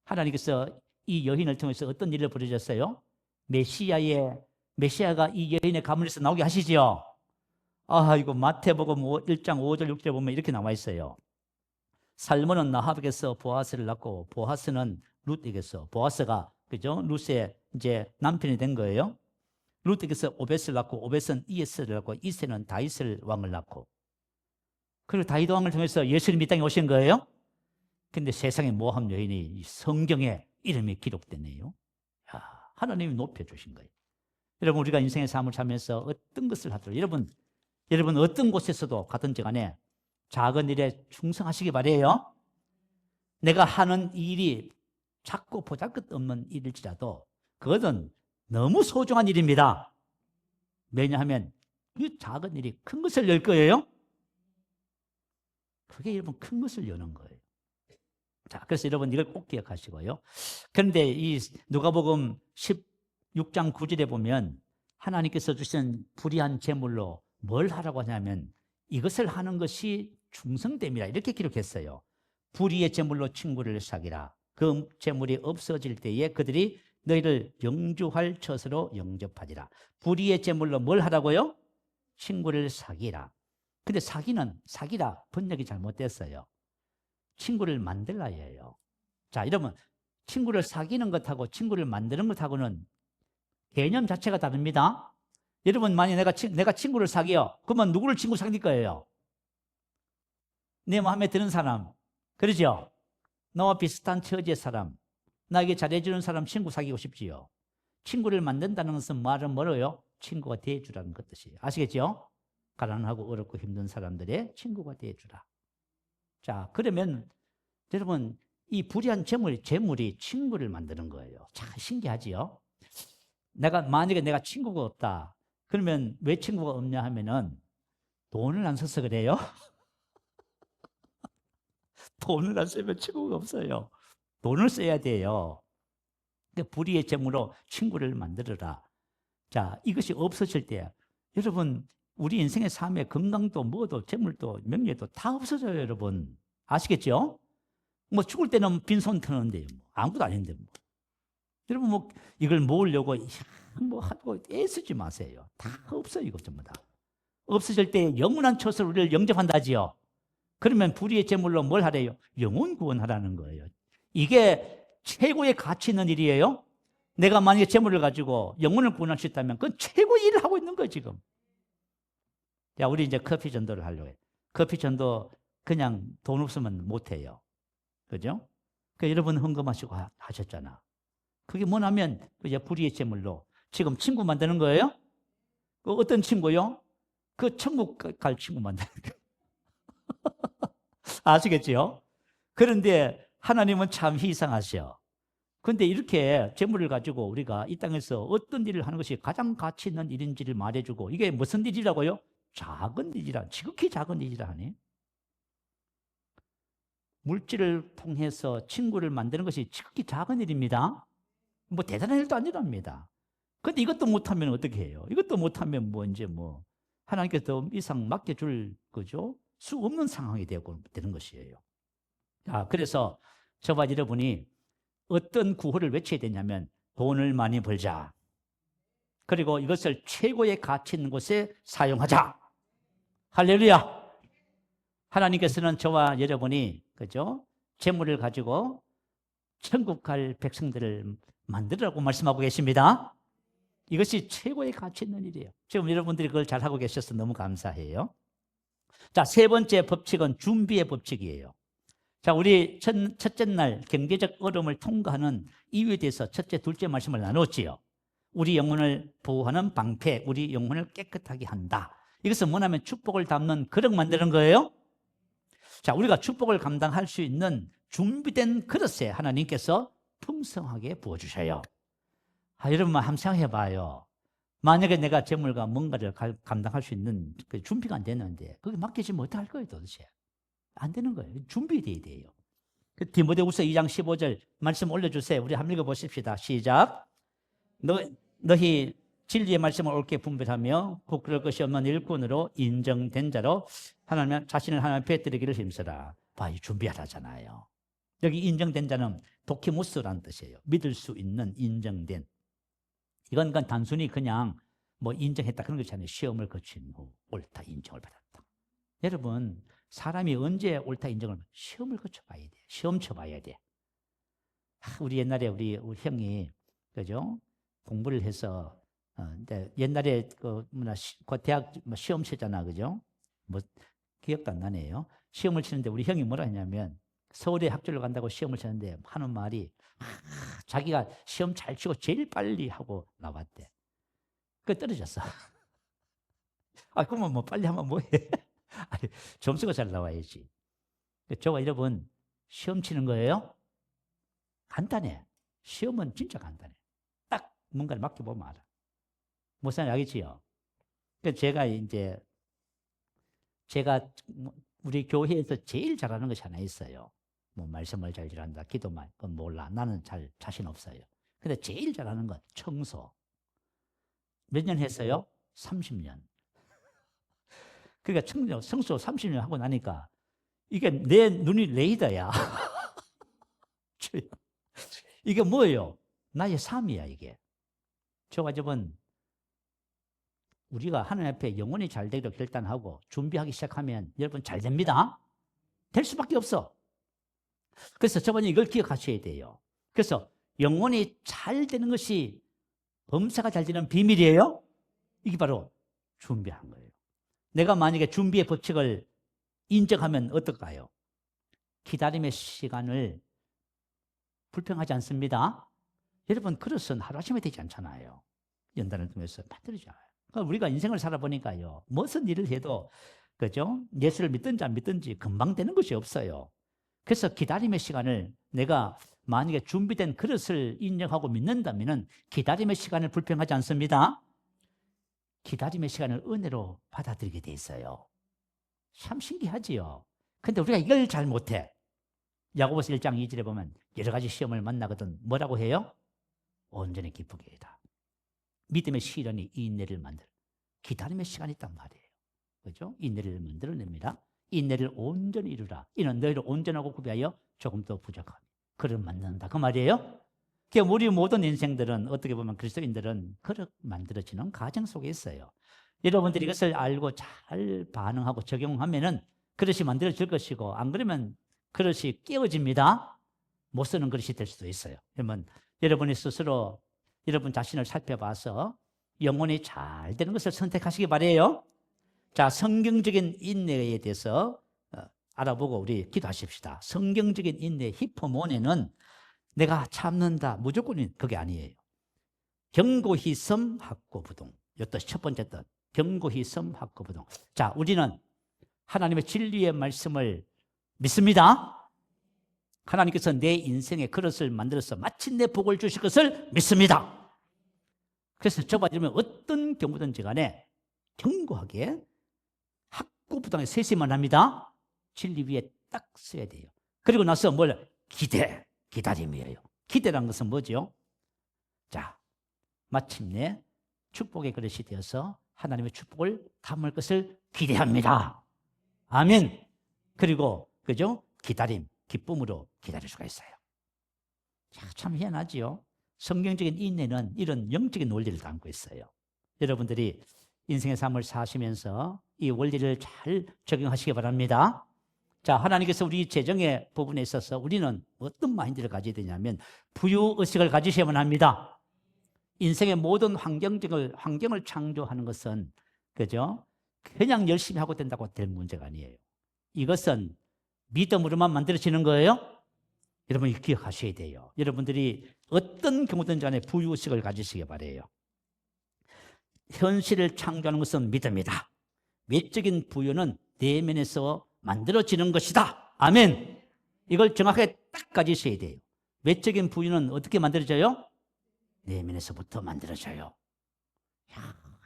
하나님께서 이 여인을 통해서 어떤 일을 벌여줬어요? 메시아가 이 여인의 가문에서 나오게 하시지요. 이거 마태복음 1장 5절 6절 보면 이렇게 나와 있어요. 살몬은 나합에게서 보아스를 낳고 보아스는 룻에게서, 보아스가 그죠? 룻의 이제 남편이 된 거예요. 룻에게서 오벳을 낳고 오벳은 이에스를 낳고 이세는 다윗을 왕을 낳고, 그리고 다윗 왕을 통해서 예수님이 이 땅에 오신 거예요. 근데 세상에 모함 여인이 성경에 이름이 기록되네요. 하나님이 높여주신 거예요. 여러분, 우리가 인생의 삶을 살면서 어떤 것을 하더라도 여러분 어떤 곳에서도 가든지 간에 작은 일에 충성하시기 바래요. 내가 하는 일이 작고 보잘것없는 일일지라도 그것은 너무 소중한 일입니다. 왜냐하면 이 작은 일이 큰 것을 열 거예요. 그게 여러분 큰 것을 여는 거예요. 자, 그래서 여러분 이걸 꼭 기억하시고요. 그런데 이 누가복음 16장 9절에 보면 하나님께서 주신 불의한 제물로 뭘 하라고 하냐면 이것을 하는 것이 충성됨이라 이렇게 기록했어요. 불의의 제물로 친구를 사귀라. 그 제물이 없어질 때에 그들이 너희를 영주할 처소로 영접하리라. 불의의 제물로 뭘 하라고요? 친구를 사귀라. 근데 사귀라 번역이 잘못됐어요. 친구를 만들라예요. 자, 여러분 친구를 사귀는 것하고 친구를 만드는 것하고는 개념 자체가 다릅니다. 여러분 만약 내가 친구를 사귀어, 그러면 누구를 친구 사귈 거예요? 내 마음에 드는 사람, 그러죠? 나와 비슷한 처지의 사람, 나에게 잘해주는 사람 친구 사귀고 싶지요. 친구를 만든다는 것은 말은 뭐예요? 친구가 되어주라는 것 뜻이에요. 아시겠죠? 가난하고 어렵고 힘든 사람들의 친구가 되어주라. 자, 그러면 여러분 이 불의한 재물이 친구를 만드는 거예요. 참 신기하지요? 만약에 내가 친구가 없다. 그러면 왜 친구가 없냐 하면은 돈을 안 써서 그래요. 돈을 안 쓰면 친구가 없어요. 돈을 써야 돼요. 불의의 재물로 친구를 만들어라. 자, 이것이 없어질 때 여러분 우리 인생의 삶에 건강도 뭐도 재물도 명예도 다 없어져요. 여러분 아시겠죠? 뭐 죽을 때는 빈손 터는데 아무것도 아닌데 여러분 이걸 모으려고 하고 애쓰지 마세요. 다 없어요. 이거 전부 다 없어질 때 영원한 처소를 우리를 영접한다지요. 그러면 불의의 제물로 뭘 하래요? 영혼 구원하라는 거예요. 이게 최고의 가치 있는 일이에요. 내가 만약에 재물을 가지고 영혼을 구원할 수 있다면 그건 최고의 일을 하고 있는 거예요. 지금. 야, 우리 이제 커피 전도를 하려고 해요. 커피 전도 그냥 돈 없으면 못해요. 그죠? 여러분 헌금하시고 하셨잖아. 그게 뭐냐면 이제 불의의 제물로 지금 친구 만드는 거예요. 어떤 친구요? 천국 갈 친구 만드는 거예요. 아시겠죠? 그런데 하나님은 참 희생하셔. 그런데 이렇게 재물을 가지고 우리가 이 땅에서 어떤 일을 하는 것이 가장 가치 있는 일인지를 말해주고, 이게 무슨 일이라고요? 작은 일이라, 지극히 작은 일이라 하니. 물질을 통해서 친구를 만드는 것이 지극히 작은 일입니다. 뭐 대단한 일도 아니랍니다. 근데 이것도 못하면 어떻게 해요? 이것도 못하면 뭐 이제 뭐 하나님께서 더 이상 맡겨줄 거죠? 수 없는 상황이 되는 것이에요. 그래서 저와 여러분이 어떤 구호를 외쳐야 되냐면 돈을 많이 벌자. 그리고 이것을 최고의 가치 있는 곳에 사용하자. 할렐루야. 하나님께서는 저와 여러분이 그죠? 재물을 가지고 천국 갈 백성들을 만들으라고 말씀하고 계십니다. 이것이 최고의 가치 있는 일이에요. 지금 여러분들이 그걸 잘하고 계셔서 너무 감사해요. 자, 세 번째 법칙은 준비의 법칙이에요. 자, 우리 첫째 날 경제적 어려움을 통과하는 이유에 대해서 첫째, 둘째 말씀을 나눴지요. 우리 영혼을 보호하는 방패, 우리 영혼을 깨끗하게 한다. 이것은 뭐냐면 축복을 담는 그릇 만드는 거예요. 자, 우리가 축복을 감당할 수 있는 준비된 그릇에 하나님께서 풍성하게 부어주셔요. 여러분만 한번 생각해봐요. 만약에 내가 재물과 뭔가를 감당할 수 있는 그 준비가 안 되는데 그게 맡겨지면 어떡할 거예요 도대체? 안 되는 거예요. 준비돼야 돼요. 디모데후서 2장 15절 말씀 올려주세요. 우리 한번 읽어보십시다. 시작. 너희 진리의 말씀을 옳게 분별하며 부끄러울 것이 없는 일꾼으로 인정된 자로 자신을 하나님 앞에 드리기를 힘써라. 이 준비하라잖아요. 여기 인정된 자는 도키모스라는 뜻이에요. 믿을 수 있는, 인정된. 이건 단순히 그냥 뭐 인정했다 그런 것이 아니에요. 시험을 거친 후 옳다 인정을 받았다. 여러분, 사람이 언제 옳다 인정을 받아요? 시험을 거쳐봐야 돼. 시험 쳐봐야 돼. 우리 옛날에 우리 형이 그죠? 공부를 해서 옛날에 대학 시험 치잖아, 그죠? 뭐 기억도 안 나네요. 시험을 치는데 우리 형이 뭐라 했냐면 서울에 학교를 간다고 시험을 치는데 하는 말이 자기가 시험 잘 치고 제일 빨리 하고 나왔대. 떨어졌어. 그러면 뭐 빨리 하면 뭐해? 아니, 점수가 잘 나와야지. 저와 여러분 시험 치는 거예요? 간단해. 시험은 진짜 간단해. 딱 뭔가를 맡겨보면 알아. 무슨 알겠지요? 제가 우리 교회에서 제일 잘하는 것이 하나 있어요. 뭐 말씀을 잘 잘한다, 기도만, 그건 몰라. 나는 잘 자신 없어요. 근데 제일 잘하는 건 청소. 몇 년 했어요? 30년. 그러니까 청소 30년 하고 나니까 이게 내 눈이 레이더야. 이게 뭐예요? 나의 삶이야, 이게. 저와 저번 우리가 하나님 앞에 영혼이 잘 되기로 결단하고 준비하기 시작하면 여러분 잘 됩니다. 될 수밖에 없어. 그래서 저번에 이걸 기억하셔야 돼요. 그래서 영혼이 잘 되는 것이 범사가 잘 되는 비밀이에요. 이게 바로 준비한 거예요. 내가 만약에 준비의 법칙을 인정하면 어떨까요? 기다림의 시간을 불평하지 않습니다. 여러분, 그릇은 하루아침에 되지 않잖아요. 연단을 통해서 만들어져요. 그러니까 우리가 인생을 살아보니까요, 무슨 일을 해도 그죠? 예수를 믿든지 안 믿든지 금방 되는 것이 없어요. 그래서 기다림의 시간을 내가 만약에 준비된 그릇을 인정하고 믿는다면 기다림의 시간을 불평하지 않습니다. 기다림의 시간을 은혜로 받아들이게 돼 있어요. 참 신기하지요. 근데 우리가 이걸 잘 못해. 야고보서 1장 2절에 보면 여러 가지 시험을 만나거든 뭐라고 해요? 온전히 기쁘게 해라. 믿음의 시련이 인내를 만들어. 기다림의 시간이 있단 말이에요. 그죠? 인내를 만들어냅니다. 인내를 온전히 이루라. 이는 너희를 온전하고 구비하여 조금 더 부족하니 그를 만든다. 그 말이에요. 그러니까 우리 모든 인생들은 어떻게 보면 그리스도인들은 그릇 만들어지는 과정 속에 있어요. 여러분들이 이것을 알고 잘 반응하고 적용하면은 그릇이 만들어질 것이고 안 그러면 그릇이 깨어집니다. 못 쓰는 그릇이 될 수도 있어요. 그러면 여러분이 스스로 여러분 자신을 살펴봐서 영혼이 잘 되는 것을 선택하시기 바라요. 자, 성경적인 인내에 대해서 알아보고 우리 기도하십시다. 성경적인 인내 히포모네는 내가 참는다 무조건이 그게 아니에요. 경고히 섬 학고부동. 이것도 첫 번째 뜻. 경고히 섬 학고부동. 자, 우리는 하나님의 진리의 말씀을 믿습니다. 하나님께서 내 인생의 그릇을 만들어서 마침내 복을 주실 것을 믿습니다. 그래서 저와 여러분 어떤 경우든지 간에 견고하게 학고부동에 세심만 합니다. 진리 위에 딱 써야 돼요. 그리고 나서 뭘? 기다림이에요. 기대라는 것은 뭐죠? 자, 마침내 축복의 그릇이 되어서 하나님의 축복을 담을 것을 기대합니다. 아멘. 그리고 그죠? 기다림, 기쁨으로 기다릴 수가 있어요. 자, 참 희한하지요. 성경적인 인내는 이런 영적인 원리를 담고 있어요. 여러분들이 인생의 삶을 사시면서 이 원리를 잘 적용하시기 바랍니다. 자, 하나님께서 우리 재정의 부분에 있어서 우리는 어떤 마인드를 가져야 되냐면 부유의식을 가지셔야만 합니다. 인생의 모든 환경을 창조하는 것은 그죠? 그냥 열심히 하고 된다고 될 문제가 아니에요. 이것은 믿음으로만 만들어지는 거예요. 여러분 기억하셔야 돼요. 여러분들이 어떤 경우든 간에 부유의식을 가지시기 바라요. 현실을 창조하는 것은 믿음이다. 외적인 부유는 내면에서 만들어지는 것이다. 아멘. 이걸 정확하게 딱 가지셔야 돼요. 외적인 부유는 어떻게 만들어져요? 내면에서부터 만들어져요.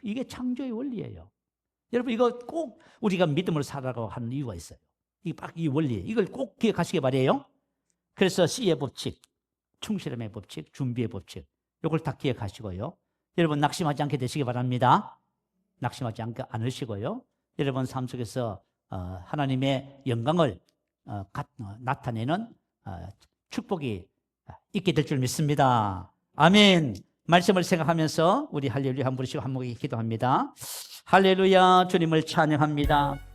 이게 창조의 원리예요. 여러분 이거 꼭 우리가 믿음으로 살아가고 하는 이유가 있어요. 이 원리, 이걸 꼭 기억하시기 바라요. 그래서 C의 법칙, 충실함의 법칙, 준비의 법칙, 이걸 다 기억하시고요. 여러분 낙심하지 않게 되시기 바랍니다. 낙심하지 않으시고요. 여러분 삶 속에서 하나님의 영광을 나타내는 축복이 있게 될 줄 믿습니다. 아멘. 말씀을 생각하면서 우리 할렐루야 한 부르시고 한 목에 기도합니다. 할렐루야, 주님을 찬양합니다.